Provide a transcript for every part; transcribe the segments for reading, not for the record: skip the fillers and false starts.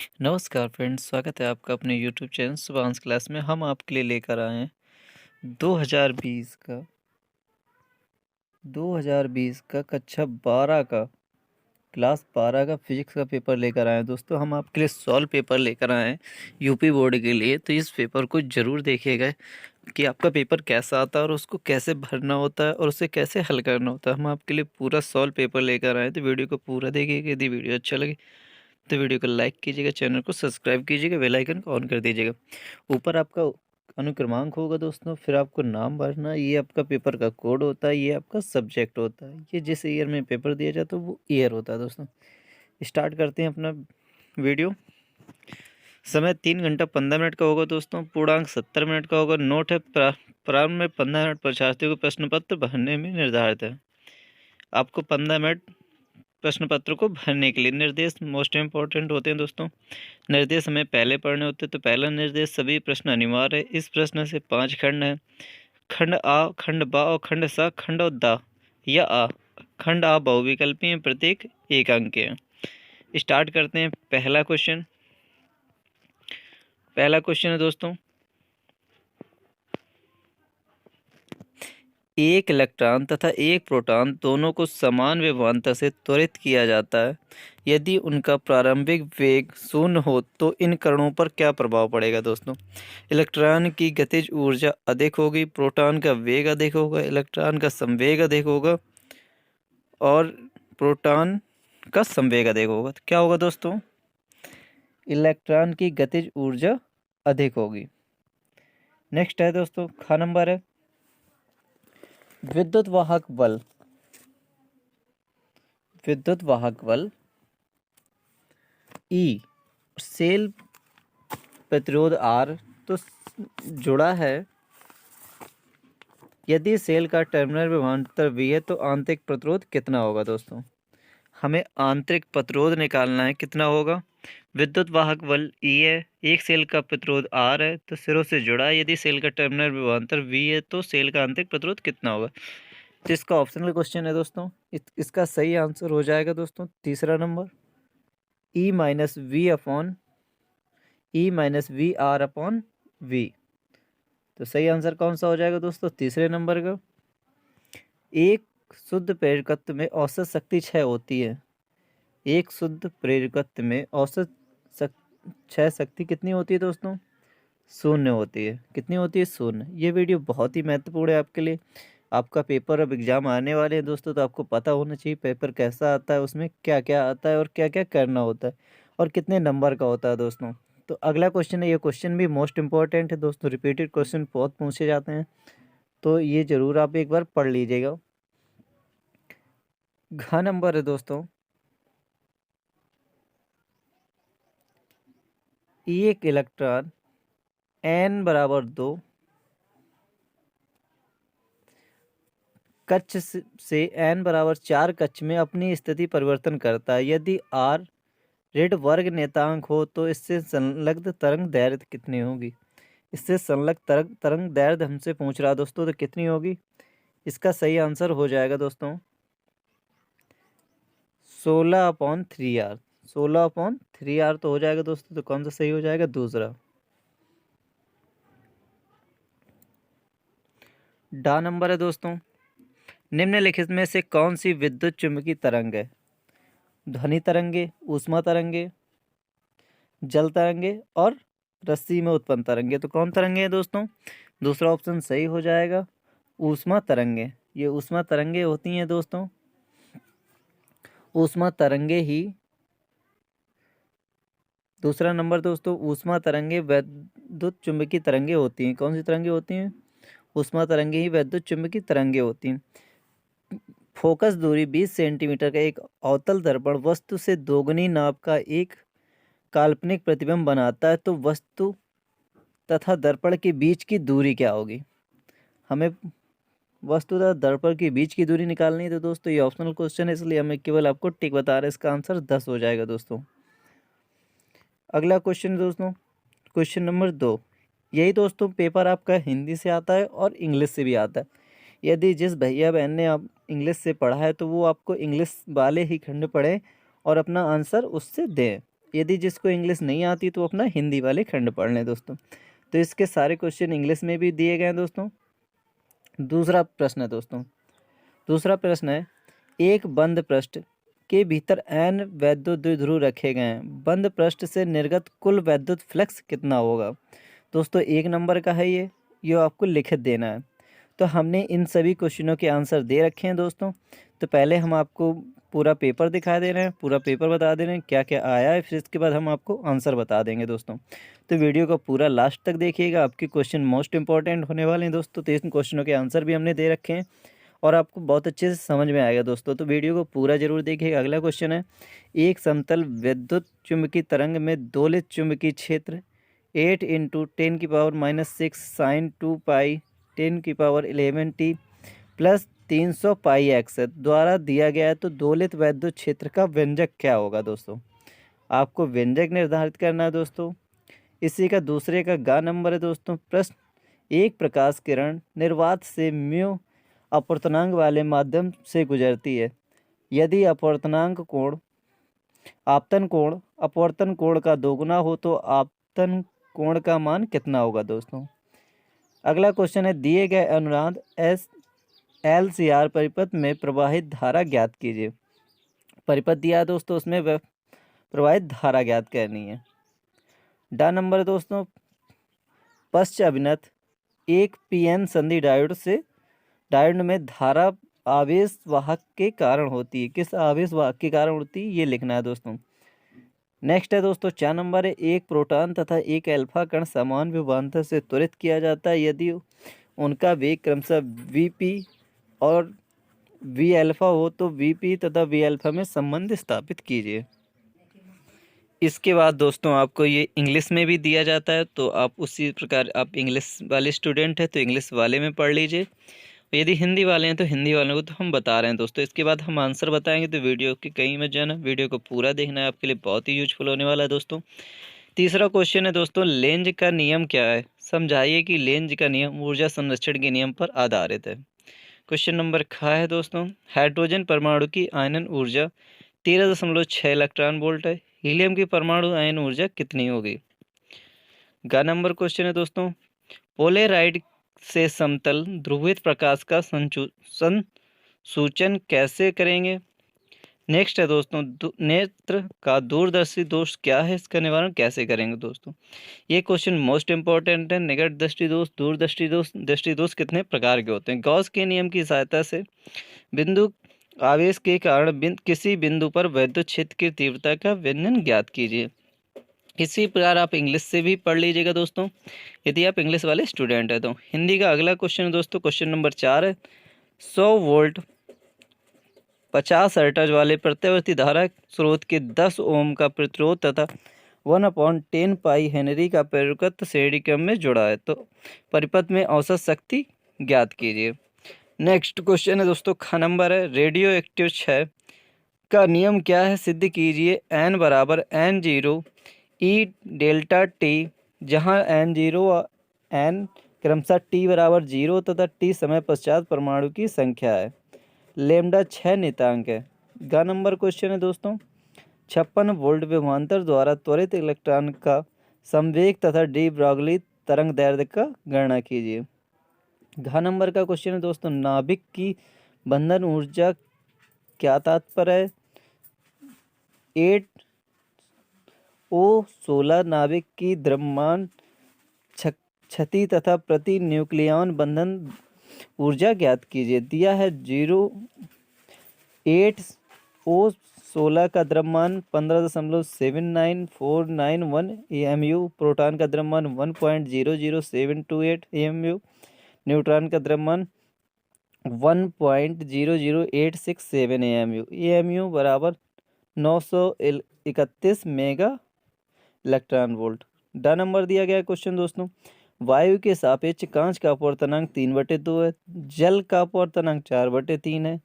नमस्कार फ्रेंड्स, स्वागत है आपका अपने यूट्यूब चैनल शुभांश क्लास में। हम आपके लिए लेकर आए हैं 2020 का कक्षा 12 का क्लास 12 का फिजिक्स का पेपर लेकर आए हैं। दोस्तों, हम आपके लिए सॉल्व पेपर लेकर आए हैं यूपी बोर्ड के लिए। तो इस पेपर को ज़रूर देखिएगा कि आपका पेपर कैसा आता है और उसको कैसे भरना होता है और उसे कैसे हल करना होता है। हम आपके लिए पूरा सॉल्व पेपर लेकर आए हैं, तो वीडियो को पूरा देखिएगा। यदि वीडियो अच्छा लगे तो वीडियो को लाइक कीजिएगा, चैनल को सब्सक्राइब कीजिएगा, बेल आइकन को ऑन कर दीजिएगा। ऊपर आपका अनुक्रमांक होगा दोस्तों, फिर आपको नाम भरना। ये आपका पेपर का कोड होता है, ये आपका सब्जेक्ट होता है, ये जिस ईयर में पेपर दिया जाता है वो ईयर होता है। दोस्तों, स्टार्ट करते हैं अपना वीडियो। समय 3 घंटा 15 मिनट का होगा दोस्तों। पूर्णांक 70 मिनट का होगा। नोट है, प्रारंभ में 15 मिनट परीक्षार्थियों को प्रश्न पत्र भरने में निर्धारित है। आपको 15 मिनट प्रश्न पत्र को भरने के लिए निर्देश मोस्ट इम्पोर्टेंट होते हैं दोस्तों। निर्देश हमें पहले पढ़ने होते हैं। तो पहला निर्देश, सभी प्रश्न अनिवार्य है। इस प्रश्न से 5 खंड हैं। खंड आ, खंड बा और खंड सा, खंड और दा या आ। खंड आ बहुविकल्पी हैं, प्रत्येक 1 अंक के हैं। स्टार्ट करते हैं। पहला क्वेश्चन है दोस्तों, एक इलेक्ट्रॉन तथा एक प्रोटॉन दोनों को समान विभवांतर से त्वरित किया जाता है। यदि उनका प्रारंभिक वेग 0 हो तो इन कणों पर क्या प्रभाव पड़ेगा दोस्तों? इलेक्ट्रॉन की गतिज ऊर्जा अधिक होगी, प्रोटॉन का वेग अधिक होगा, इलेक्ट्रॉन का संवेग अधिक होगा और प्रोटॉन का संवेग अधिक होगा। तो क्या होगा दोस्तों? इलेक्ट्रॉन की गतिज ऊर्जा अधिक होगी। नेक्स्ट है दोस्तों, ख नंबर है विद्युत वाहक बल। ई सेल प्रतिरोध आर तो जुड़ा है। यदि सेल का टर्मिनल विभवांतर वी है तो आंतरिक प्रतिरोध कितना होगा दोस्तों? हमें आंतरिक प्रतिरोध निकालना है, कितना होगा? विद्युत वाहक बल ई है, एक सेल का प्रतिरोध आर है, तो सिरों से जुड़ा है। यदि सेल का टर्मिनल विभवांतर वी है तो सेल का आंतरिक प्रतिरोध कितना होगा? तो इसका ऑप्शनल क्वेश्चन है दोस्तों। इसका सही आंसर हो जाएगा दोस्तों तीसरा number, E minus V R upon V. तो सही आंसर कौन सा हो जाएगा दोस्तों? तीसरे नंबर का। एक शुद्ध प्रेरकत्व में औसत शक्ति 6 होती है। एक शुद्ध प्रेरकत्व में औसत 6 शक्ति कितनी होती है दोस्तों? 0 होती है। कितनी होती है? 0। ये वीडियो बहुत ही महत्वपूर्ण है आपके लिए। आपका पेपर अब एग्जाम आने वाले हैं दोस्तों, तो आपको पता होना चाहिए पेपर कैसा आता है, उसमें क्या क्या आता है और क्या क्या करना होता है और कितने नंबर का होता है दोस्तों। तो अगला क्वेश्चन है, ये क्वेश्चन भी मोस्ट इंपॉर्टेंट है दोस्तों। रिपीटेड क्वेश्चन बहुत पूछे जाते हैं, तो ये जरूर आप एक बार पढ़ लीजिएगा। घ नंबर है दोस्तों, एक इलेक्ट्रॉन n बराबर 2 कक्ष से n बराबर 4 कक्ष में अपनी स्थिति परिवर्तन करता है। यदि r ऋण वर्ग नेतांक हो तो इससे संलग्न तरंग दैर्घ्य कितनी होगी? इससे संलग्न तरंग दैर्घ्य हमसे पूछ रहा है दोस्तों, तो कितनी होगी? इसका सही आंसर हो जाएगा दोस्तों 16/3r। 16/3r तो हो जाएगा दोस्तों। तो कौन सा सही हो जाएगा? दूसरा। डा नंबर है दोस्तों, निम्नलिखित में से कौन सी विद्युत चुम्बकीय तरंग है? ध्वनि तरंगे, ऊष्मा तरंगे, जल तरंगे और रस्सी में उत्पन्न तरंगे। तो कौन तरंगे हैं दोस्तों? दूसरा ऑप्शन सही हो जाएगा, ऊष्मा तरंगे। ये ऊष्मा तरंगे होती हैं दोस्तों। ऊष्मा तरंगे ही दूसरा नंबर दोस्तों, ऊष्मा तरंगे वैद्युत चुम्बकीय तरंगे होती हैं। कौन सी तरंगे होती हैं? ऊष्मा तरंगे ही वैद्युत चुम्बकीय तरंगे होती हैं। फोकस दूरी 20 सेंटीमीटर का एक अवतल दर्पण वस्तु से दोगुनी नाप का एक काल्पनिक प्रतिबिंब बनाता है, तो वस्तु तथा दर्पण के बीच की दूरी क्या होगी? हमें वस्तु तथा दर्पण के बीच की दूरी निकालनी है। तो दोस्तों ये ऑप्शनल क्वेश्चन है, इसलिए हमें केवल आपको टिक बता रहे हैं। इसका आंसर 10 हो जाएगा दोस्तों। अगला क्वेश्चन दोस्तों, क्वेश्चन नंबर 2। यही दोस्तों पेपर आपका हिंदी से आता है और इंग्लिश से भी आता है। यदि जिस भैया बहन ने आप इंग्लिश से पढ़ा है तो वो आपको इंग्लिश वाले ही खंड पढ़ें और अपना आंसर उससे दें। यदि जिसको इंग्लिश नहीं आती तो अपना हिंदी वाले खंड पढ़ लें दोस्तों। तो इसके सारे क्वेश्चन इंग्लिश में भी दिए गए हैं दोस्तों। दूसरा प्रश्न है दोस्तों, दूसरा प्रश्न है, एक बंद पृष्ठ के भीतर n वैद्युत द्विध्रुव रखे गए हैं, बंद पृष्ठ से निर्गत कुल वैद्युत फ्लक्स कितना होगा। दोस्तों 1 नंबर का है ये आपको लिखित देना है। तो हमने इन सभी क्वेश्चनों के आंसर दे रखे हैं दोस्तों। तो पहले हम आपको पूरा पेपर दिखा दे रहे हैं, पूरा पेपर बता दे रहे हैं क्या क्या आया है, फिर इसके बाद हम आपको आंसर बता देंगे दोस्तों। तो वीडियो को पूरा लास्ट तक देखिएगा, आपके क्वेश्चन मोस्ट इंपॉर्टेंट होने वाले हैं दोस्तों। तो इन क्वेश्चनों के आंसर भी हमने दे रखे हैं और आपको बहुत अच्छे से समझ में आएगा दोस्तों। तो वीडियो को पूरा जरूर देखिएगा। अगला क्वेश्चन है, एक समतल विद्युत चुम्बकीय तरंग में दोलित चुम्बकीय क्षेत्र 8 × 10⁻⁻6 sin 2 पाई 10⁻11 t प्लस 300 पाई x द्वारा दिया गया है। तो दोलित वैद्युत क्षेत्र का व्यंजक क्या होगा दोस्तों। आपको व्यंजक निर्धारित करना है दोस्तों। इसी का दूसरे का गा नंबर है दोस्तों। प्रश्न, एक प्रकाश किरण निर्वात से म्यू अपवर्तनांक वाले माध्यम से गुजरती है, यदि अपवर्तनांक कोण आपतन कोण अपवर्तन कोण का दोगुना हो तो आपतन कोण का मान कितना होगा दोस्तों। अगला क्वेश्चन है, दिए गए अनुनाद LCR परिपथ में प्रवाहित धारा ज्ञात कीजिए। परिपथ दिया है दोस्तों, उसमें प्रवाहित धारा ज्ञात करनी है। डा नंबर है दोस्तों, पश्च अभिनत एक PN संधि डायोड में धारा आवेश वाहक के कारण होती है। किस आवेश वाहक के कारण होती है ये लिखना है दोस्तों। नेक्स्ट है दोस्तों 4 नंबर है, एक प्रोटॉन तथा एक अल्फा कण समान विभवांतर से त्वरित किया जाता है, यदि उनका वेग क्रमशः VP और V अल्फा हो तो VP तथा V अल्फा में संबंध स्थापित कीजिए। इसके बाद दोस्तों आपको ये इंग्लिश में भी दिया जाता है, तो आप उसी प्रकार, आप इंग्लिश वाले स्टूडेंट हैं तो इंग्लिश वाले में पढ़ लीजिए, यदि हिंदी वाले हैं तो हिंदी वालों को तो हम बता रहे हैं दोस्तों। इसके बाद हम आंसर बताएंगे, तो वीडियो की कहीं मत जाना, वीडियो को पूरा देखना है, आपके लिए बहुत ही यूजफुल होने वाला है दोस्तों। तीसरा क्वेश्चन है दोस्तों, लेंज का नियम क्या है, समझाइए कि लेंज का नियम ऊर्जा संरक्षण के नियम पर आधारित है। क्वेश्चन नंबर खा है दोस्तों, हाइड्रोजन परमाणु की आयनन ऊर्जा 13.6 इलेक्ट्रॉन वोल्ट है, हीलियम की परमाणु आयन ऊर्जा कितनी होगी। गा नंबर क्वेश्चन है दोस्तों, पोलेराइड से समतल ध्रुवित प्रकाश का संसूचन कैसे करेंगे। नेक्स्ट है दोस्तों, नेत्र का दूरदर्शी दोष क्या है, इसका निवारण कैसे करेंगे दोस्तों। ये क्वेश्चन मोस्ट इंपॉर्टेंट है। निकट दृष्टि दोष, दूरदृष्टि दोष, दृष्टि दोष कितने प्रकार के होते हैं। गॉस के नियम की सहायता से बिंदु आवेश के कारण किसी बिंदु पर वैद्युत क्षेत्र की तीव्रता का व्यंजन ज्ञात कीजिए। इसी प्रकार आप इंग्लिश से भी पढ़ लीजिएगा दोस्तों, यदि आप इंग्लिश वाले स्टूडेंट हैं तो। हिंदी का अगला क्वेश्चन है दोस्तों, क्वेश्चन नंबर 4 है, 100 वोल्ट 50 हर्ट्ज वाले प्रत्यावर्ती धारा स्रोत के 10 ओम का प्रतिरोध तथा 1/10 पाई हेनरी का परिपथ श्रेणी क्रम में जुड़ा है, तो परिपथ में औसत शक्ति ज्ञात कीजिए। नेक्स्ट क्वेश्चन है दोस्तों, ख नंबर है, रेडियो एक्टिव क्षय का नियम क्या है, सिद्ध कीजिए। N = N0 E delta T, जहाँ N0 N क्रमशः T = 0 तथा T समय पश्चात परमाणु की संख्या है। लेमडा 6 नियतांक है। गा नंबर क्वेश्चन है दोस्तों, 56 वोल्ट विभवांतर द्वारा त्वरित इलेक्ट्रॉन का संवेग तथा डी ब्रॉगली तरंग दैर्ध्य का गणना कीजिए। घ नंबर का क्वेश्चन है दोस्तों, नाभिक की बंधन ऊर्जा क्या तात्पर्य है। 8O16 नाभिक की द्रव्यमान क्षति तथा प्रति न्यूक्लियॉन बंधन ऊर्जा ज्ञात कीजिए। दिया है 8O16 का द्रव्यमान 15.79491 AMU, प्रोटॉन का द्रव्यमान 1.00728 AMU, न्यूट्रॉन का द्रव्यमान 1.00867 AMU, AMU = 931 mega electron volt. ड नंबर दिया गया क्वेश्चन दोस्तों, वायु के सापेक्ष कांच का अपवर्तनांक 3/2 है, जल का अपवर्तनांक 4/3 है।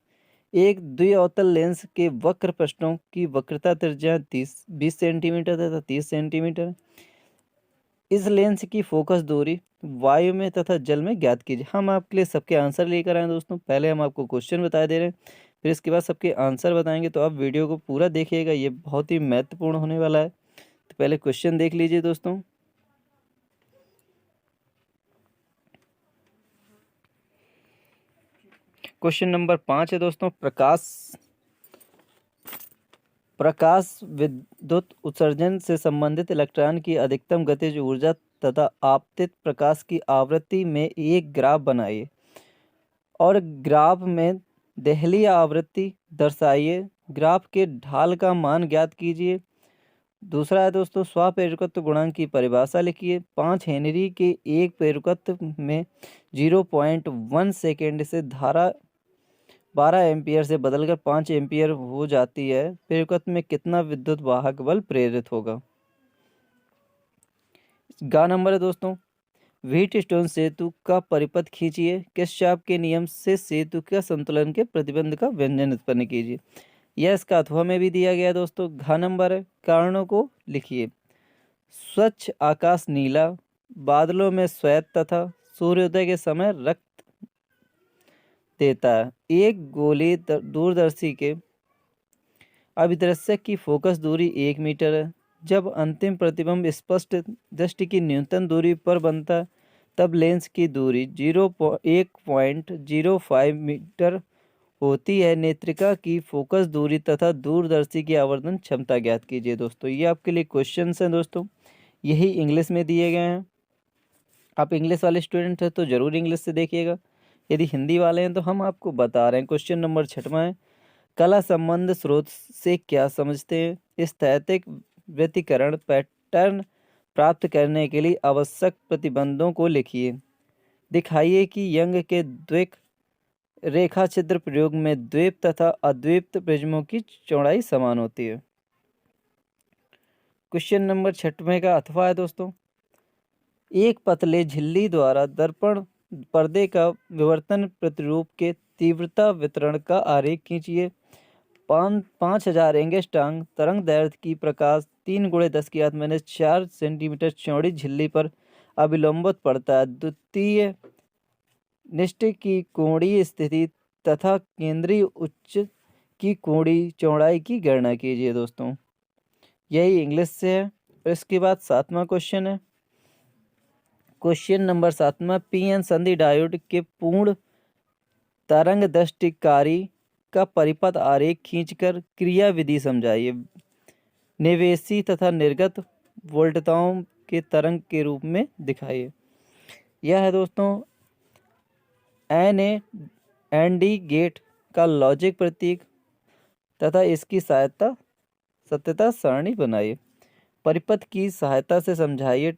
एक द्विअवतल लेंस के वक्र पृष्ठों की वक्रता त्रिज्या 20 सेंटीमीटर तथा 30 सेंटीमीटर। इस लेंस की फोकस दूरी वायु में तथा जल में ज्ञात कीजिए। हम आपके लिए सबके आंसर लेकर आए दोस्तों। पहले हम आपको क्वेश्चन बता दे रहे हैं, फिर इसके बाद सबके आंसर बताएंगे, तो आप वीडियो को पूरा देखिएगा, ये बहुत ही महत्वपूर्ण होने वाला है। पहले क्वेश्चन देख लीजिए दोस्तों। क्वेश्चन नंबर 5 है दोस्तों, प्रकाश विद्युत उत्सर्जन से संबंधित इलेक्ट्रॉन की अधिकतम गतिज ऊर्जा तथा आपतित प्रकाश की आवृत्ति में एक ग्राफ बनाइए और ग्राफ में देहली आवृत्ति दर्शाइए। ग्राफ के ढाल का मान ज्ञात कीजिए। दूसरा है दोस्तों, स्वाप्रेरकत्व गुणांक की परिभाषा लिखिए। 5 हेनरी के एक प्रेरकत्व में 0.1 सेकेंड से धारा 12 एम्पियर से बदलकर 5 एम्पियर हो जाती है। प्रेरकत्व में कितना विद्युत वाहक बल प्रेरित होगा? गा नंबर है दोस्तों, व्हीटस्टोन सेतु का परिपथ खींचिए। किरचॉफ के नियम से सेतु का संतुलन के प्रतिबंध का व्यंजन उत्पन्न कीजिए। यह इसका अथवा में भी दिया गया है दोस्तों। घ नंबर है, कारणों को लिखिए। स्वच्छ आकाश नीला, बादलों में श्वेत तथा सूर्योदय के समय रक्त देता है। एक गोली दूरदर्शी के अभिदृश्य की फोकस दूरी 1 मीटर है। जब अंतिम प्रतिबिंब स्पष्ट दृष्टि की न्यूनतम दूरी पर बनता है तब लेंस की दूरी 1.05 मीटर होती है। नेत्रिका की फोकस दूरी तथा दूरदर्शी की आवर्धन क्षमता ज्ञात कीजिए। दोस्तों ये आपके लिए क्वेश्चन हैं दोस्तों, यही इंग्लिश में दिए गए हैं। आप इंग्लिश वाले स्टूडेंट हैं तो जरूर इंग्लिश से देखिएगा, यदि हिंदी वाले हैं तो हम आपको बता रहे हैं। क्वेश्चन नंबर 6 है, कला संबंध स्रोत से क्या समझते हैं? स्थैतिक व्यतिकरण पैटर्न प्राप्त करने के लिए आवश्यक प्रतिबंधों को लिखिए। दिखाइए कि यंग के द्विक रेखा छिद्र प्रयोग में द्वीप तथा अद्वीप प्रिज्मों की चौड़ाई समान होती है। क्वेश्चन नंबर 6 का अथवा है दोस्तों, एक पतले झिल्ली द्वारा दर्पण पर्दे का विवर्तन प्रतिरूप के तीव्रता वितरण का आरेख खींचिए। 5000 एंगस्ट्रॉम तरंग दैर्घ्य की प्रकाश 3 × 10⁻⁴ सेंटीमीटर चौड़ी झिल्ली पर अविलंबित पड़ता है। द्वितीय निष्ठ की कोणीय स्थिति तथा केंद्रीय उच्च की कोणीय चौड़ाई की गणना कीजिए। दोस्तों यही इंग्लिश से है। और इसके बाद 7वां क्वेश्चन है। क्वेश्चन नंबर 7, पीएन संधि डायोड के पूर्ण तरंग दृष्टिकारी का परिपथ आरेख खींचकर क्रिया विधि समझाइए। निवेशी तथा निर्गत वोल्टताओं के तरंग के रूप में दिखाइए। यह है दोस्तों NAND गेट का लॉजिक प्रतीक तथा इसकी सत्यता सारणी बनाइए। परिपथ की सहायता से समझाइए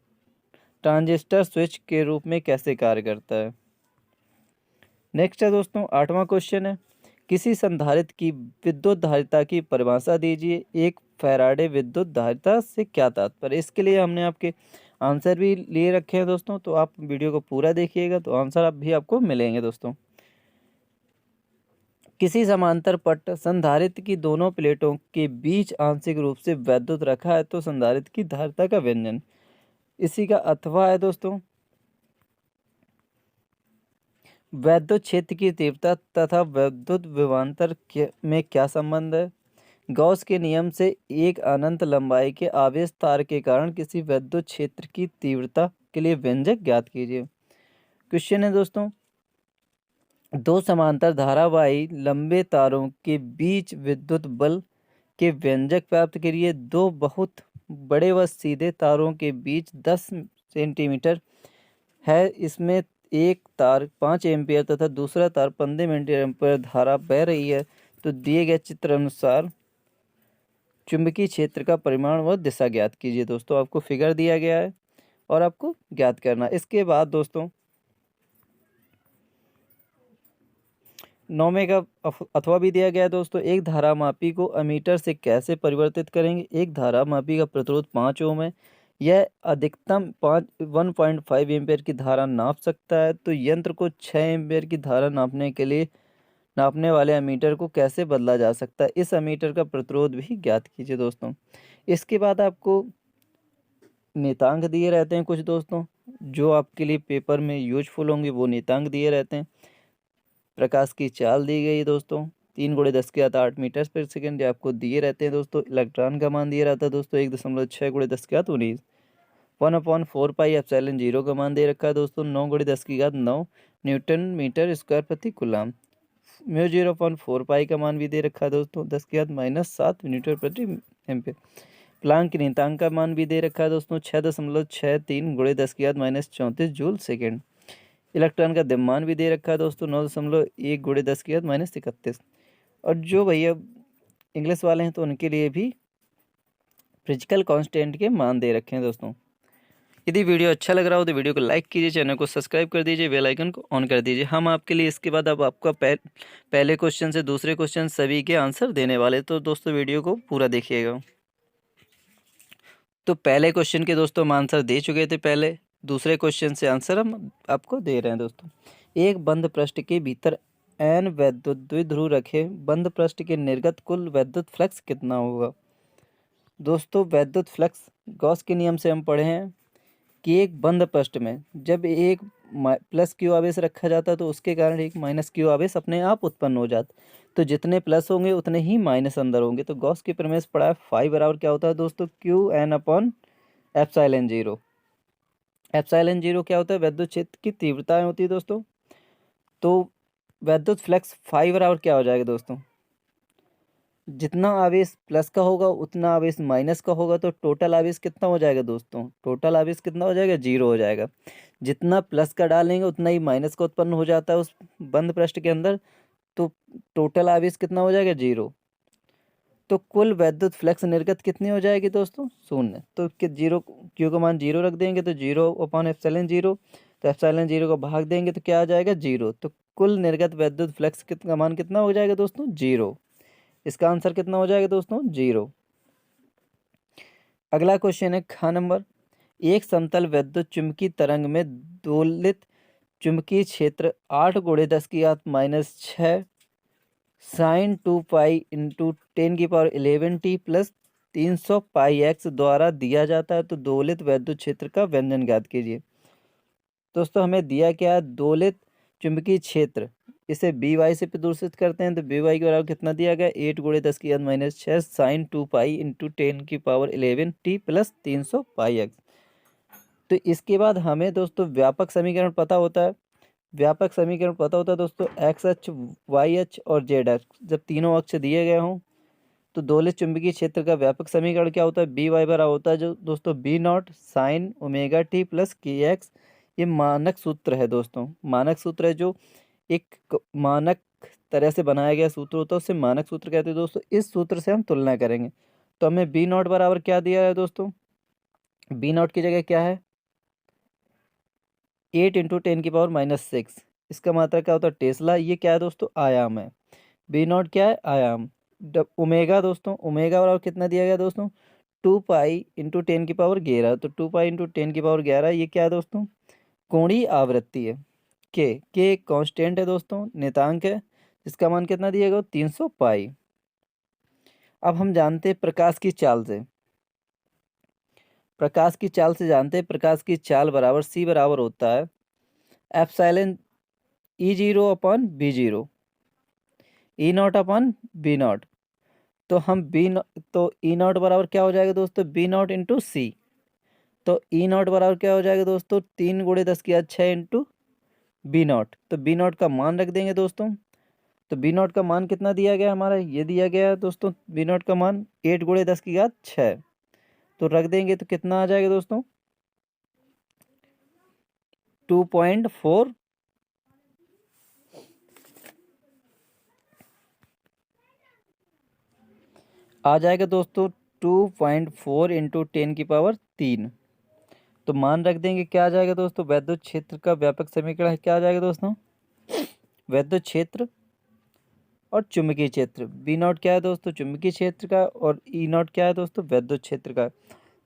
ट्रांजिस्टर स्विच के रूप में कैसे कार्य करता है। नेक्स्ट है दोस्तों 8वां क्वेश्चन है, किसी संधारित्र की विद्युत धारिता की परिभाषा दीजिए। एक फैराडे विद्युत धारिता से क्या तात्पर्य? इसके लिए हमने आपके आंसर भी लिए रखे हैं दोस्तों, तो आप वीडियो को पूरा देखिएगा तो आंसर भी आपको मिलेंगे। दोस्तों किसी समांतर पट संधारित्र की दोनों प्लेटों के बीच आंशिक रूप से वैद्युत रखा है तो संधारित्र की धारिता का व्यंजन। इसी का अथवा है दोस्तों, वैद्युत क्षेत्र की तीव्रता तथा वैद्युत विभवांतर में क्या संबंध है? गॉस के नियम से एक अनंत लंबाई के आवेश तार के कारण किसी वैद्युत क्षेत्र की तीव्रता के लिए व्यंजक ज्ञात कीजिए। क्वेश्चन है दोस्तों, दो समांतर धारावाही लंबे तारों के बीच विद्युत बल के व्यंजक प्राप्त करिए। दो बहुत बड़े व सीधे तारों के बीच 10 सेंटीमीटर है। इसमें एक तार 5 एम्पियर तथा दूसरा तार 15 एम्पियर धारा बह रही है। तो दिए गए चित्र अनुसार चुंबकीय क्षेत्र का परिमाण व दिशा ज्ञात कीजिए। दोस्तों आपको फिगर दिया गया है और आपको ज्ञात करना। इसके बाद दोस्तों 9वें का अथवा भी दिया गया है दोस्तों, एक धारामापी को अमीटर से कैसे परिवर्तित करेंगे। एक धारामापी का प्रतिरोध 5 ओम है। यह अधिकतम 1.5 एम्पियर की धारा नाप सकता है। तो यंत्र को 6 एम्पियर की धारा नापने के लिए नापने वाले अमीटर को कैसे बदला जा सकता है? इस अमीटर का प्रतिरोध भी ज्ञात कीजिए। दोस्तों इसके बाद आपको नियतांक दिए रहते हैं कुछ दोस्तों, जो आपके लिए पेपर में यूजफुल होंगे वो नियतांक दिए रहते हैं। प्रकाश की चाल दी गई है दोस्तों, 3 × 10⁸ मीटर पर सेकेंड, ये आपको दिए रहते हैं दोस्तों। इलेक्ट्रॉन का मान दिया रहता है दोस्तों 1.6 × 10⁻19। 1/4 पाई एप्सिलॉन 0 का मान दे रखा है दोस्तों 9 × 10⁹ न्यूटन मीटर स्क्वायर प्रति कूलम। म्यू 0/4 पाई का मान भी दे रखा है दोस्तों 10⁻⁷ न्यूटन प्रति एम्पीयर। प्लांक के नियतांक का मान भी दे रखा है दोस्तों 6.63 × 10⁻34 जूल सेकेंड। इलेक्ट्रॉन का द्रव्यमान भी दे रखा है दोस्तों 9.1 × 10⁻31। और जो भैया इंग्लिश वाले हैं तो उनके लिए भी फिजिकल कांस्टेंट के मान दे रखे हैं दोस्तों। यदि वीडियो अच्छा लग रहा हो तो वीडियो को लाइक कीजिए, चैनल को सब्सक्राइब कर दीजिए, बेल आइकन को ऑन कर दीजिए। हम आपके लिए इसके बाद अब आपका पहले क्वेश्चन से दूसरे क्वेश्चन सभी के आंसर देने वाले, तो दोस्तों वीडियो को पूरा देखिएगा। तो पहले क्वेश्चन के दोस्तों हम आंसर दे चुके थे पहले, दूसरे क्वेश्चन से आंसर हम आपको दे रहे हैं दोस्तों। एक बंद पृष्ठ के भीतर n वैद्युत द्विध्रुव रखे बंद पृष्ठ के निर्गत कुल वैद्युत फ्लक्स कितना होगा। दोस्तों वैद्युत फ्लक्स गॉस के नियम से हम पढ़े हैं कि एक बंद पृष्ठ में जब एक प्लस क्यू आवेश रखा जाता है तो उसके कारण एक माइनस क्यू आवेश अपने आप उत्पन्न हो जाता, तो जितने प्लस होंगे उतने ही माइनस अंदर होंगे। तो गॉस की प्रमेय से पढ़ा है फाई बराबर क्या होता है दोस्तों Qn/एप्सिलॉन 0। एप्सिलॉन 0 क्या होता है, वैद्युत क्षेत्र की तीव्रताएं होती है दोस्तों। तो वैद्युत फ्लक्स फाई बराबर क्या हो जाएगा दोस्तों, जितना आवेश प्लस का होगा उतना आवेश माइनस का होगा, तो टोटल आवेश कितना हो जाएगा दोस्तों, टोटल आवेश कितना हो जाएगा, 0 हो जाएगा। जितना प्लस का डालेंगे उतना ही माइनस का उत्पन्न हो जाता है उस बंद पृष्ठ के अंदर, तो टोटल आवेश कितना हो जाएगा, 0। तो कुल वैद्युत फ्लक्स निर्गत कितनी हो जाएगी दोस्तों, 0। तो जीरो, क्यू का मान 0 रख देंगे तो 0/एप्सिलॉन 0, तो एप्सिलॉन 0 को भाग देंगे तो क्या आ जाएगा, 0। तो कुल निर्गत वैद्युत फ्लक्स का मान कितना हो जाएगा दोस्तों, 0। इसका आंसर कितना हो जाएगा दोस्तों, 0। अगला क्वेश्चन है खा नंबर। एक समतल वैद्युत चुंबकीय तरंग में दोलित चुंबकीय क्षेत्र 8 × 10⁻⁶ sin 2π × 10⁻11t प्लस 300 πx द्वारा दिया जाता है, तो दोलित वैद्युत क्षेत्र का व्यंजन ज्ञात कीजिए। दोस्तों हमें दिया क्या है, दोलित चुंबकीय क्षेत्र, इसे बी वाई से प्रदर्शित करते हैं, तो बी वाई के बराबर कितना दिया गया, 8 × 10⁻⁶ sin 2π × 10⁻11t प्लस 300 πx। तो इसके बाद हमें दोस्तों व्यापक समीकरण पता होता है। व्यापक समीकरण पता होता है दोस्तों, एक्स अक्ष, वाई अक्ष और जेड अक्ष जब तीनों अक्ष दिए गए हों तो दोलित चुंबकीय क्षेत्र का व्यापक समीकरण क्या होता है, बी वाई बराबर होता है जो दोस्तों B0 sin ω t plus kx। ये मानक सूत्र है दोस्तों, मानक सूत्र है, जो एक मानक तरह से बनाया गया सूत्र होता है उसे मानक सूत्र कहते हैं दोस्तों। इस सूत्र से हम तुलना करेंगे तो हमें B0 बराबर क्या दिया है दोस्तों, B0 की जगह क्या है, 8 × 10⁻⁻6। इसका मात्रा क्या होता है, टेस्ला। ये क्या है दोस्तों, आयाम है। B0 क्या है, आयाम। ओमेगा दोस्तों, ओमेगा बराबर कितना दिया गया दोस्तों, 2π × 10⁻11। तो 2π × 10⁻11 ये क्या है दोस्तों, कोणीय आवृत्ति है। के एक कांस्टेंट है दोस्तों, नियतांक है, जिसका मान कितना दिया गया, 300 पाई। अब हम जानते हैं प्रकाश की चाल से, प्रकाश की चाल से जानते हैं, प्रकाश की चाल बराबर C बराबर होता है एप्सिलॉन E0/B0 E0/B0। तो हम तो E0 बराबर क्या हो जाएगा दोस्तों, B0 × C। तो E0 बराबर क्या हो जाएगा दोस्तों, 3 × 10⁶ × B0। तो B0 का मान रख देंगे दोस्तों। तो B0 का मान कितना दिया गया हमारा, ये दिया गया है दोस्तों, B0 का मान 8 × 10⁶। तो रख देंगे तो कितना आ जाएगा दोस्तों, 2.4 आ जाएगा दोस्तों, 2.4 × 10⁻³ तो मान रख देंगे, क्या आ जाएगा दोस्तों, वैद्युत क्षेत्र का व्यापक समीकरण क्या आ जाएगा दोस्तों, वैद्युत क्षेत्र और चुंबकीय क्षेत्र। B0 क्या है दोस्तों, चुंबकीय क्षेत्र का, और E0 क्या है दोस्तों, वैद्युत क्षेत्र का।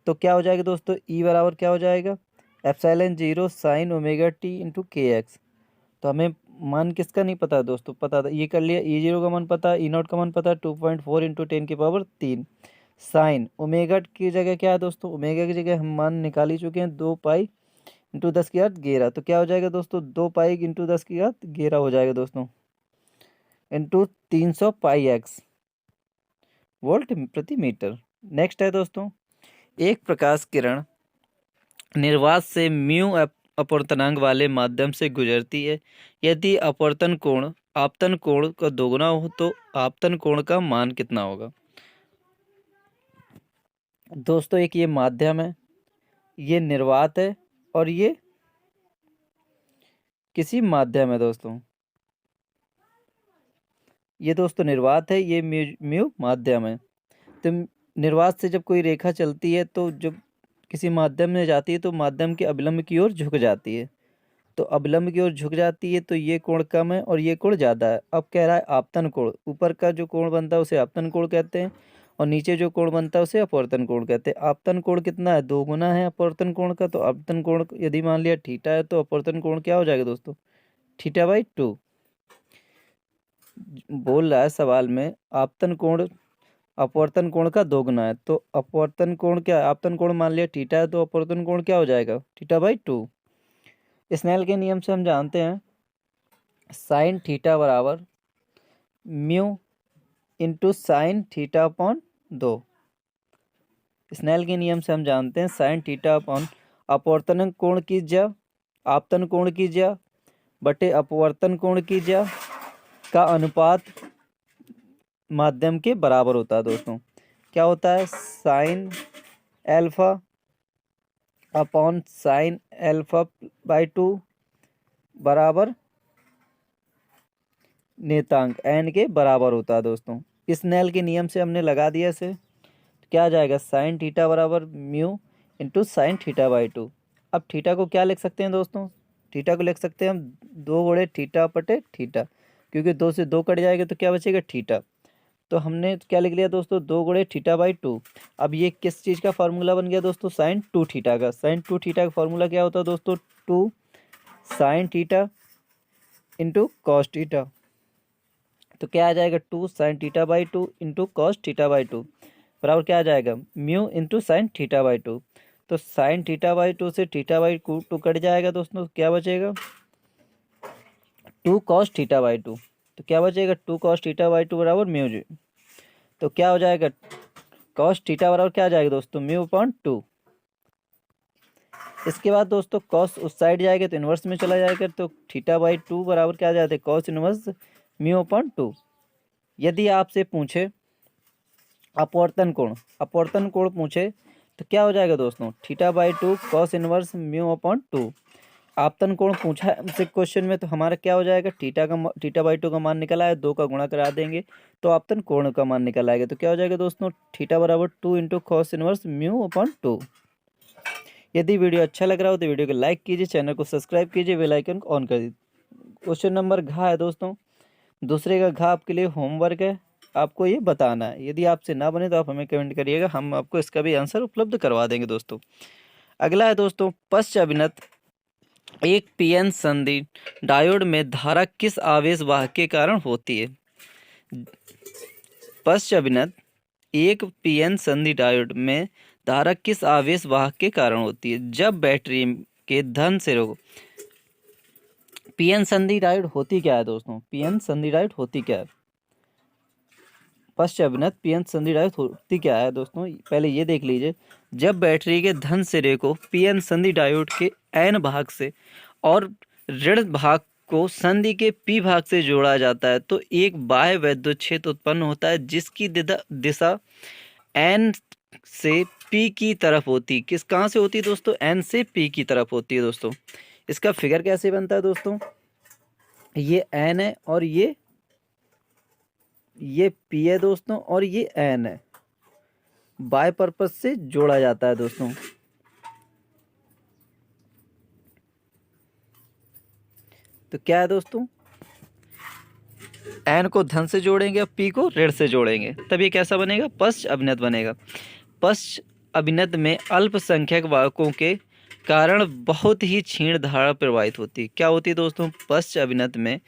तो क्या हो जाएगा दोस्तों, E बराबर क्या हो जाएगा, एप्सिलॉन 0 sin ω t × kx। तो हमें मान किसका नहीं पता दोस्तों, पता था, ये कर लिया, E0 का मान पता, E0 का मान पता, 2.4 × 10⁻³ साइन ओमेगा की जगह क्या है दोस्तों, ओमेगा की जगह हम मान निकाल ही चुके हैं, 2π × 10⁻11। तो क्या हो जाएगा दोस्तों, 2π × 10⁻11 हो जाएगा दोस्तों। इंटू 300 पाई एक्स वोल्ट प्रति मीटर। नेक्स्ट है दोस्तों, एक प्रकाश किरण निर्वात से म्यू अपवर्तनांक वाले माध्यम से गुजरती है। यदि आपतन कोण का दोगुना हो तो आपतन कोण का मान कितना होगा। दोस्तों एक ये माध्यम है, ये निर्वात है और ये किसी माध्यम है दोस्तों। ये दोस्तों निर्वात है, ये म्यू माध्यम है। तो निर्वात से जब कोई रेखा चलती है तो जब किसी माध्यम में जाती है तो माध्यम के अभिलंब की ओर झुक जाती है। तो अभिलंब की ओर झुक जाती है तो ये कोण कम है और ये कोण ज़्यादा है। अब कह रहा है आपतन कोण, ऊपर का जो कोण बनता है उसे आपतन कोण कहते हैं और नीचे जो कोण बनता है उसे अपवर्तन कोण कहते हैं। आपतन कोण कितना है, 2 गुना है अपवर्तन कोण का। तो आपतन कोण यदि मान लिया थीटा है तो अपवर्तन कोण क्या हो जाएगा दोस्तों, θ/2। बोल रहा है सवाल में आपतन कोण अपवर्तन कोण का 2 गुना है। तो अपवर्तन कोण क्या है, आपतन कोण मान लिया थीटा है तो अपवर्तन कोण क्या हो जाएगा, θ/2। स्नेल के नियम से हम जानते हैं साइन थीटा बराबर mu into sine theta upon 2। Snell के नियम से हम जानते हैं साइन थीटा अपॉन अपवर्तन कोण कीजिए आपतन कोण कीजिए बटे अपवर्तन कोण कीजिए का अनुपात माध्यम के बराबर होता है दोस्तों। क्या होता है, साइन एल्फा अपॉन साइन एल्फा/2 बराबर नेतांक एन के बराबर होता है दोस्तों। इस स्नेल के नियम से हमने लगा दिया इसे, क्या आ जाएगा, साइन थीटा बराबर म्यू इंटू साइन θ/2। अब थीटा को क्या लिख सकते हैं दोस्तों, थीटा को लिख सकते हैं हम 2 गुणे थीटा बटे थीटा, क्योंकि 2 से 2 कट जाएगा तो क्या बचेगा, थीटा। तो हमने क्या लिख लिया दोस्तों, 2 गुणे θ/2। अब ये किस चीज़ का फार्मूला बन गया दोस्तों, साइन 2 थीटा का। साइन 2 थीटा का फार्मूला क्या होता है दोस्तों, 2 sine theta into cos theta. तो क्या आ जाएगा, 2 साइन θ/2 इंटू कॉस θ/2 बराबर क्या आ जाएगा, म्यू इंटू साइन θ/2। तो साइन θ/2 से θ/2 कट जाएगा दोस्तों, क्या बचेगा, 2 कॉस θ/2। तो क्या बचेगा, 2 कॉस θ/2 बराबर म्यू जी। तो क्या हो जाएगा, कॉस थीटा बराबर क्या आ जाएगा दोस्तों, म्यू अपॉन 2। इसके बाद दोस्तों कॉस उस साइड जाएगा तो इन्वर्स में चला जाएगा, तो θ/2 बराबर क्या आ जाता है, कॉस इन्वर्स म्यू अपॉन 2। यदि आपसे पूछे अपवर्तन कोण पूछे तो क्या हो जाएगा दोस्तों, θ/2 कॉस इनवर्स म्यू अपॉन 2। आपतन कोण पूछा है हमसे क्वेश्चन में, तो हमारा क्या हो जाएगा, θ/2 का मान निकल आया, 2 का गुणा करा देंगे तो आपतन कोण का मान निकल आएगा। तो क्या हो जाएगा दोस्तों, थीटा बराबर 2 into cos inverse mu upon 2। यदि वीडियो अच्छा लग रहा हो तो वीडियो को लाइक कीजिए, चैनल को सब्सक्राइब कीजिए, बेल आइकन को ऑन कर दीजिए। क्वेश्चन नंबर घ है दोस्तों, दूसरे का घ आपके लिए होमवर्क है, आपको ये बताना है। यदि आपसे ना बने तो आप हमें कमेंट करिएगा, हम आपको इसका भी आंसर उपलब्ध करवा देंगे दोस्तों। अगला है दोस्तों, पश्च अभिनत एक पीएन संधि डायोड में धारा किस आवेश वाहक के कारण होती है। पश्च अभिनत एक पीएन संधि डायोड में धारा किस आवेश वाहक के कारण होती है। जब बैटरी के धन सिरों को पीएन संधि डायोड होती क्या है दोस्तों, पीएन संधि डायोड होती क्या है, पश्च अभिनत पीएन संधि डायोड होती क्या है दोस्तों, पहले ये देख लीजिए। जब बैटरी के धन सिरे को पीएन संधि डायोड के एन भाग से और ऋण भाग को संधि के पी भाग से जोड़ा जाता है तो एक बाह्य वैद्युत क्षेत्र उत्पन्न होता है जिसकी दिशा एन से पी की तरफ होती। किस कहाँ से होती है दोस्तों, एन से पी की तरफ होती है दोस्तों। इसका फिगर कैसे बनता है दोस्तों, ये एन है और ये पी है दोस्तों और ये एन है, बाय पर्पज से जोड़ा जाता है दोस्तों। तो क्या है दोस्तों, एन को धन से जोड़ेंगे और पी को ऋण से जोड़ेंगे, तब ये कैसा बनेगा, पश्च अभिनत बनेगा। पश्च अभिनत में अल्पसंख्यक वाहकों के कारण बहुत ही क्षीण धारा प्रवाहित होती है। क्या होती है दोस्तों, पश्च अभिनत में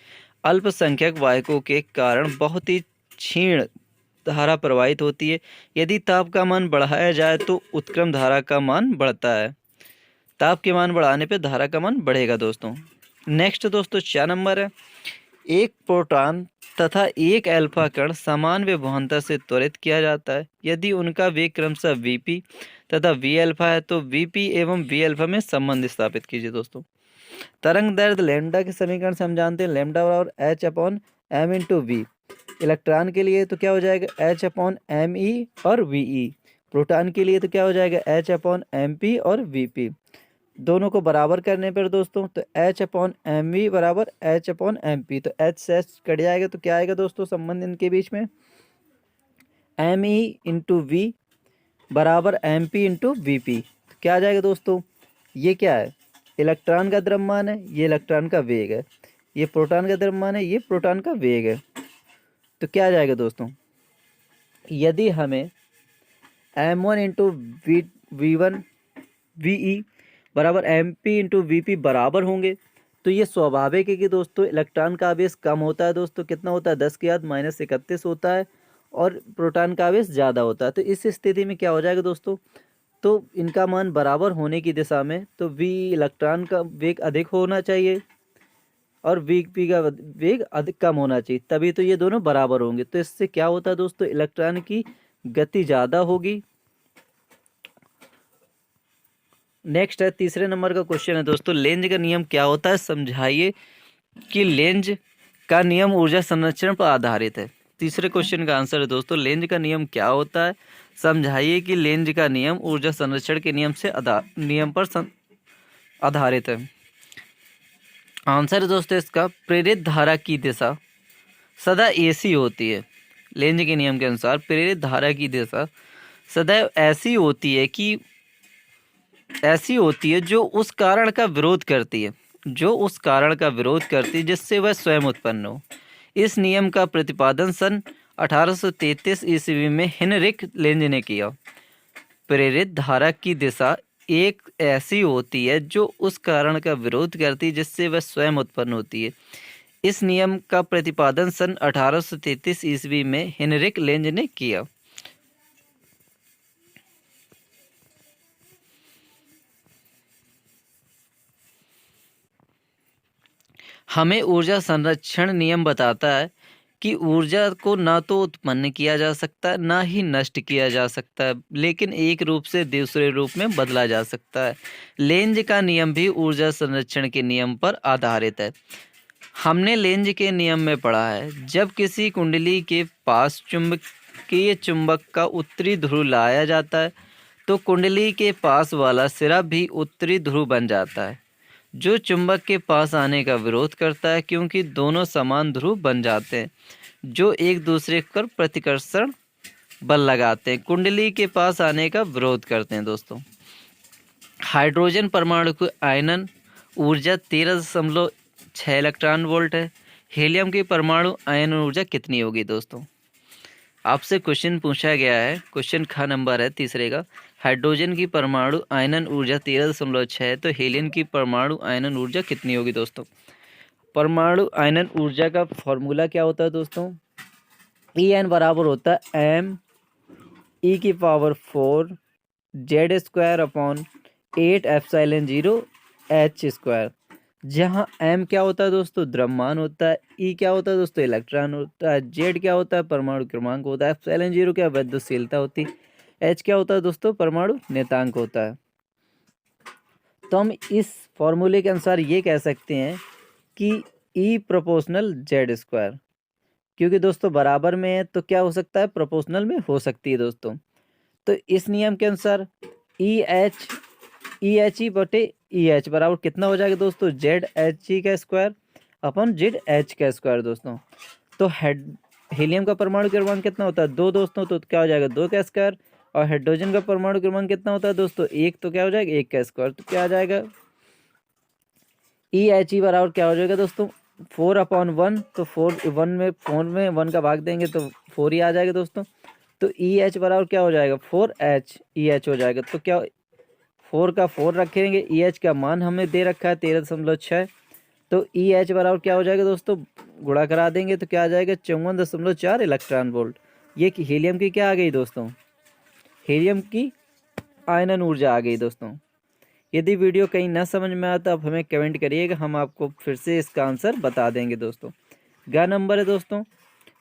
अल्पसंख्यक वाहकों के कारण बहुत ही क्षीण धारा प्रवाहित होती है। यदि ताप का मान बढ़ाया जाए तो उत्क्रम धारा का मान बढ़ता है, ताप के मान बढ़ाने पे धारा का मान बढ़ेगा दोस्तों। नेक्स्ट दोस्तों 4 नंबर है, एक प्रोटॉन तथा एक अल्फा कण समान विभवांतर से त्वरित किया जाता है। यदि उनका वेग क्रमशः वीपी तथा वी अल्फा है तो वीपी एवं वी अल्फा में संबंध स्थापित कीजिए दोस्तों। तरंग दैर्ध्य लैम्डा के समीकरण से हम जानते हैं लैम्डा बराबर H upon M into V. Electron के लिए तो क्या हो जाएगा एच अपॉन एम ई और वी ई। प्रोटॉन के लिए तो क्या हो जाएगा एच अपॉन एम पी और वी पी। दोनों को बराबर करने पर दोस्तों तो एच अपॉन एम वी बराबर एच अपॉन एम पी। तो एच से एच कट जाएगा तो क्या आएगा दोस्तों संबंध इनके बीच में एम ई इंटू वी बराबर M P into we P. तो क्या आ जाएगा दोस्तों ये क्या है इलेक्ट्रॉन का द्रव्यमान है, ये इलेक्ट्रॉन का वेग है, ये प्रोटॉन का द्रव्यमान है, ये प्रोटॉन का वेग है। तो क्या आ जाएगा दोस्तों यदि हमें m one into v one v e बराबर M P into we p बराबर होंगे तो ये स्वाभाविक है कि दोस्तों इलेक्ट्रॉन का आवेश कम होता है दोस्तों। कितना होता है 10⁻⁻31 होता है और प्रोटॉन का आवेश ज़्यादा होता है। तो इस स्थिति में क्या हो जाएगा दोस्तों तो इनका मान बराबर होने की दिशा में तो वी इलेक्ट्रॉन का वेग अधिक होना चाहिए और वी पी का वेग अधिक कम होना चाहिए, तभी तो ये दोनों बराबर होंगे। तो इससे क्या होता है दोस्तों इलेक्ट्रॉन की गति ज़्यादा होगी। नेक्स्ट है तीसरे नंबर का क्वेश्चन है दोस्तों लेंज का नियम क्या होता है समझाइए कि लेंज का नियम ऊर्जा संरक्षण पर आधारित है। तीसरे क्वेश्चन का आंसर है दोस्तों लेंज का नियम क्या होता है समझाइए कि लेंज का नियम ऊर्जा संरक्षण के नियम से नियम पर आधारित है। आंसर है दोस्तों इसका प्रेरित धारा की दिशा सदा ऐसी होती है। लेंज के नियम के अनुसार प्रेरित धारा की दिशा सदैव ऐसी होती है जो उस कारण का विरोध करती है जिससे वह स्वयं उत्पन्न हो। इस नियम का प्रतिपादन सन 1833 ईस्वी में हेनरिक लेंज ने किया। प्रेरित धारा की दिशा एक ऐसी होती है जो उस कारण का विरोध करती है जिससे वह स्वयं उत्पन्न होती है। इस नियम का प्रतिपादन सन 1833 ईस्वी में हेनरिक लेंज ने किया। हमें ऊर्जा संरक्षण नियम बताता है कि ऊर्जा को ना तो उत्पन्न किया जा सकता है ना ही नष्ट किया जा सकता है, लेकिन एक रूप से दूसरे रूप में बदला जा सकता है। लेंज का नियम भी ऊर्जा संरक्षण के नियम पर आधारित है। हमने लेंज के नियम में पढ़ा है जब किसी कुंडली के पास चुंबकीय चुंबक का उत्तरी ध्रुव लाया जाता है तो कुंडली के पास वाला सिरा भी उत्तरी ध्रुव बन जाता है जो चुंबक के पास आने का विरोध करता है क्योंकि दोनों समान ध्रुव बन जाते हैं जो एक दूसरे पर प्रतिकर्षण बल लगाते हैं, कुंडली के पास आने का विरोध करते हैं। दोस्तों हाइड्रोजन परमाणु की आयनन ऊर्जा 13.6 इलेक्ट्रॉन वोल्ट है। हीलियम की परमाणु आयनन ऊर्जा कितनी होगी दोस्तों आपसे क्वेश्चन पूछा गया है। क्वेश्चन का नंबर है तीसरे का हाइड्रोजन की परमाणु आयनन ऊर्जा 13.6 है तो हीलियम की परमाणु आयनन ऊर्जा कितनी होगी दोस्तों। परमाणु आयनन ऊर्जा का फॉर्मूला क्या होता है दोस्तों ई एन बराबर होता है एम ई की power 4 Z square upon 8 epsilon 0 H square, जहाँ एम क्या होता है दोस्तों द्रव्यमान होता है, ई क्या होता है दोस्तों इलेक्ट्रॉन होता है, जेड क्या होता है परमाणु क्रमांक होता है, एप्सिलॉन 0 क्या विद्युतशीलता होती है, एच क्या होता है दोस्तों परमाणु नेतांक होता है। तो हम इस फॉर्मूले के अनुसार ये कह सकते हैं कि ई प्रोपोर्शनल जेड स्क्वायर, क्योंकि दोस्तों बराबर में है तो क्या हो सकता है प्रोपोर्शनल में हो सकती है दोस्तों। तो इस नियम के अनुसार ई एच ई बटे ई एच बराबर कितना हो जाएगा दोस्तों जेड एच ई का स्क्वायर अपन जेड एच का स्क्वायर दोस्तों। तो हीलियम का परमाणु क्रमांक कितना होता है 2 दोस्तों, तो क्या हो जाएगा 2 का स्क्वायर, और हाइड्रोजन का परमाणु क्रमांक कितना होता है दोस्तों 1, तो क्या हो जाएगा 1 का स्क्वायर। तो क्या आ जाएगा ई एच ई बराबर क्या हो जाएगा दोस्तों 4/1, तो 4 में 1 का भाग देंगे तो 4 ही आ जाएगा दोस्तों। तो ई एच बराबर क्या हो जाएगा 4H ई एच हो जाएगा। तो क्या 4 का 4 रखेंगे, ई एच का मान हमें दे रखा है 13.6, तो ई एच बराबर क्या हो जाएगा दोस्तों गुणा करा देंगे तो क्या आ जाएगा 54.4 इलेक्ट्रॉन वोल्ट। ये हीलियम की क्या आ गई दोस्तों हीलियम की आयनन ऊर्जा आ गई दोस्तों। यदि वीडियो कहीं ना समझ में आता आप हमें कमेंट करिएगा, हम आपको फिर से इसका आंसर बता देंगे दोस्तों। ग नंबर है दोस्तों,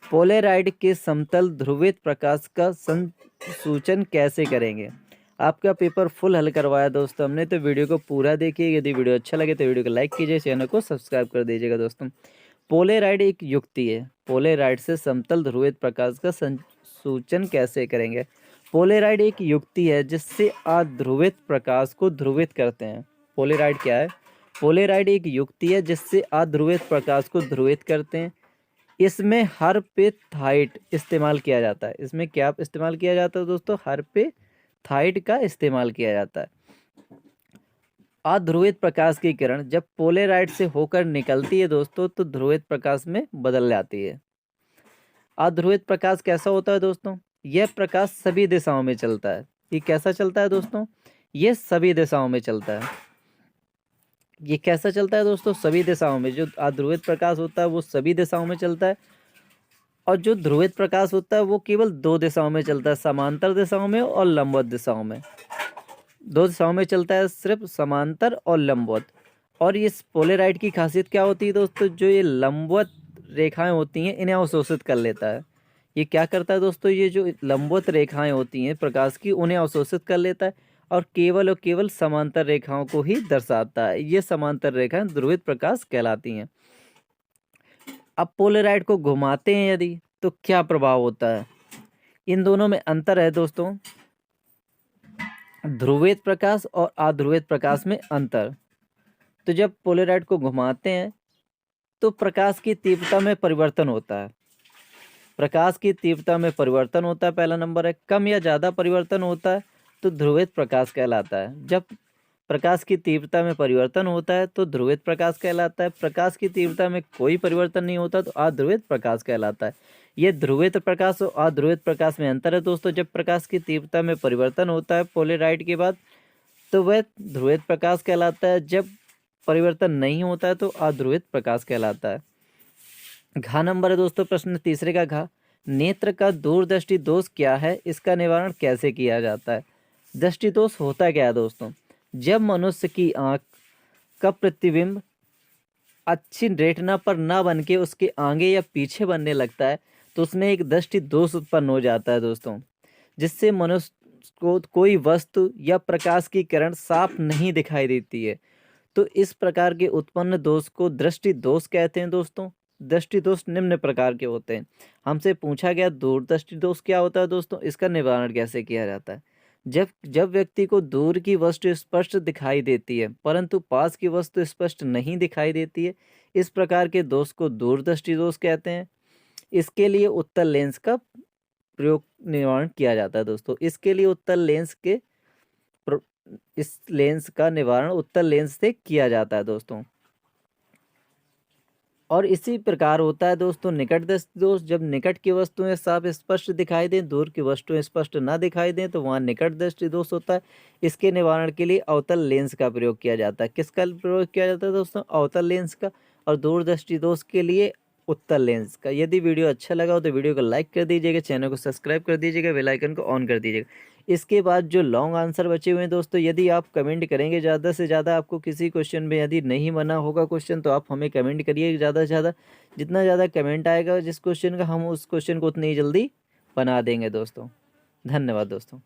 पोलेराइड के समतल ध्रुवित प्रकाश का संसूचन कैसे करेंगे। आपका पेपर फुल हल करवाया दोस्तों हमने, तो वीडियो को पूरा देखिए। यदि वीडियो अच्छा लगे तो वीडियो को लाइक कीजिए, चैनल को सब्सक्राइब कर दीजिएगा दोस्तों। पोलेराइड एक युक्ति है, पोलेराइड से समतल ध्रुवित प्रकाश का संसूचन कैसे करेंगे। पोलेराइड एक युक्ति है जिससे अध्रुवित प्रकाश को ध्रुवित करते हैं। पोलेराइड क्या है? पोलेराइड एक युक्ति है जिससे अध्रुवित प्रकाश को ध्रुवित करते हैं। इसमें हर्पेथाइट इस्तेमाल किया जाता है। इसमें क्या इस्तेमाल किया जाता है दोस्तों? हर्पेथाइट का इस्तेमाल किया जाता है। अध्रुवित प्रकाश की किरण जब पोलेराइड से होकर निकलती है दोस्तों तो ध्रुवित प्रकाश में बदल जाती है। अध्रुवित प्रकाश कैसा होता है दोस्तों? यह प्रकाश सभी दिशाओं में चलता है। ये कैसा चलता है दोस्तों? ये सभी दिशाओं में चलता है। ये कैसा चलता है दोस्तों? सभी दिशाओं में। जो अध्रुवित प्रकाश होता है वो सभी दिशाओं में चलता है, और जो ध्रुवित प्रकाश होता है वो केवल दो दिशाओं में चलता है, समांतर दिशाओं में और लंबवत दिशाओं में। दो दिशाओं में चलता है, सिर्फ समांतर और लंबवत। और इस पोलेराइड की खासियत क्या होती है दोस्तों? जो ये लंबवत रेखाएं होती हैं इन्हें अवशोषित कर लेता है। ये क्या करता है दोस्तों? ये जो लंबवत रेखाएं होती हैं प्रकाश की उन्हें अवशोषित कर लेता है और केवल समांतर रेखाओं को ही दर्शाता है। ये समांतर रेखाएं ध्रुवित प्रकाश कहलाती हैं। अब पोलेराइड को घुमाते हैं यदि, तो क्या प्रभाव होता है? इन दोनों में अंतर है दोस्तों, ध्रुवित प्रकाश और अध्रुवित प्रकाश में अंतर। तो जब पोलेराइड को घुमाते हैं तो प्रकाश की तीव्रता में परिवर्तन होता है। प्रकाश की तीव्रता में परिवर्तन होता है, पहला नंबर है। कम या ज़्यादा परिवर्तन होता है तो ध्रुवित प्रकाश कहलाता है। जब प्रकाश की तीव्रता में परिवर्तन होता है तो ध्रुवित प्रकाश कहलाता है। प्रकाश की तीव्रता में कोई परिवर्तन नहीं होता तो अध्रुवित प्रकाश कहलाता है। ये ध्रुवित प्रकाश और अध्रुवित प्रकाश में अंतर है दोस्तों। जब प्रकाश की तीव्रता में परिवर्तन होता है पोलेराइड के बाद तो वह ध्रुवित प्रकाश कहलाता है। जब परिवर्तन नहीं होता है तो अध्रुवित प्रकाश कहलाता है। घ नंबर है दोस्तों, प्रश्न तीसरे का घ, नेत्र का दूरदृष्टि दोष क्या है, इसका निवारण कैसे किया जाता है। दृष्टि दोष होता क्या है दोस्तों? जब मनुष्य की आंख का प्रतिबिंब अच्छी रेटिना पर ना बन के उसके आगे या पीछे बनने लगता है तो उसमें एक दृष्टि दोष उत्पन्न हो जाता है दोस्तों, जिससे मनुष्य को कोई वस्तु या प्रकाश की किरण साफ नहीं दिखाई देती है। तो इस प्रकार के उत्पन्न दोष को दृष्टि दोष कहते हैं दोस्तों। दृष्टि दोष निम्न प्रकार के होते हैं। हमसे पूछा गया दूरदृष्टि दोष क्या होता है दोस्तों, इसका निवारण कैसे किया जाता है। जब व्यक्ति को दूर की वस्तु स्पष्ट दिखाई देती है परंतु पास की वस्तु स्पष्ट नहीं दिखाई देती है, इस प्रकार के दोष को दूरदृष्टि दोष कहते हैं। इसके लिए उत्तल लेंस का प्रयोग निवारण किया जाता है दोस्तों। इसके लिए इस लेंस का निवारण उत्तल लेंस से किया जाता है दोस्तों। और इसी प्रकार होता है दोस्तों निकट दृष्टि दोष। जब निकट की वस्तुएं साफ स्पष्ट दिखाई दें, दूर की वस्तुएं स्पष्ट ना दिखाई दें तो वहाँ निकट दृष्टि दोष होता है। इसके निवारण के लिए अवतल लेंस का प्रयोग किया जाता है। किसका प्रयोग किया जाता है दोस्तों? अवतल लेंस का। और दूरदृष्टि दोष के लिए उत्तल लेंस का। यदि वीडियो अच्छा लगा हो तो वीडियो को लाइक कर दीजिएगा, चैनल को सब्सक्राइब कर दीजिएगा, बेल आइकन को ऑन कर दीजिएगा। इसके बाद जो लॉन्ग आंसर बचे हुए हैं दोस्तों, यदि आप कमेंट करेंगे ज़्यादा से ज़्यादा, आपको किसी क्वेश्चन में यदि नहीं बना होगा क्वेश्चन तो आप हमें कमेंट करिए ज़्यादा से ज़्यादा। जितना ज़्यादा कमेंट आएगा जिस क्वेश्चन का, हम उस क्वेश्चन को उतनी जल्दी बना देंगे दोस्तों। धन्यवाद दोस्तों।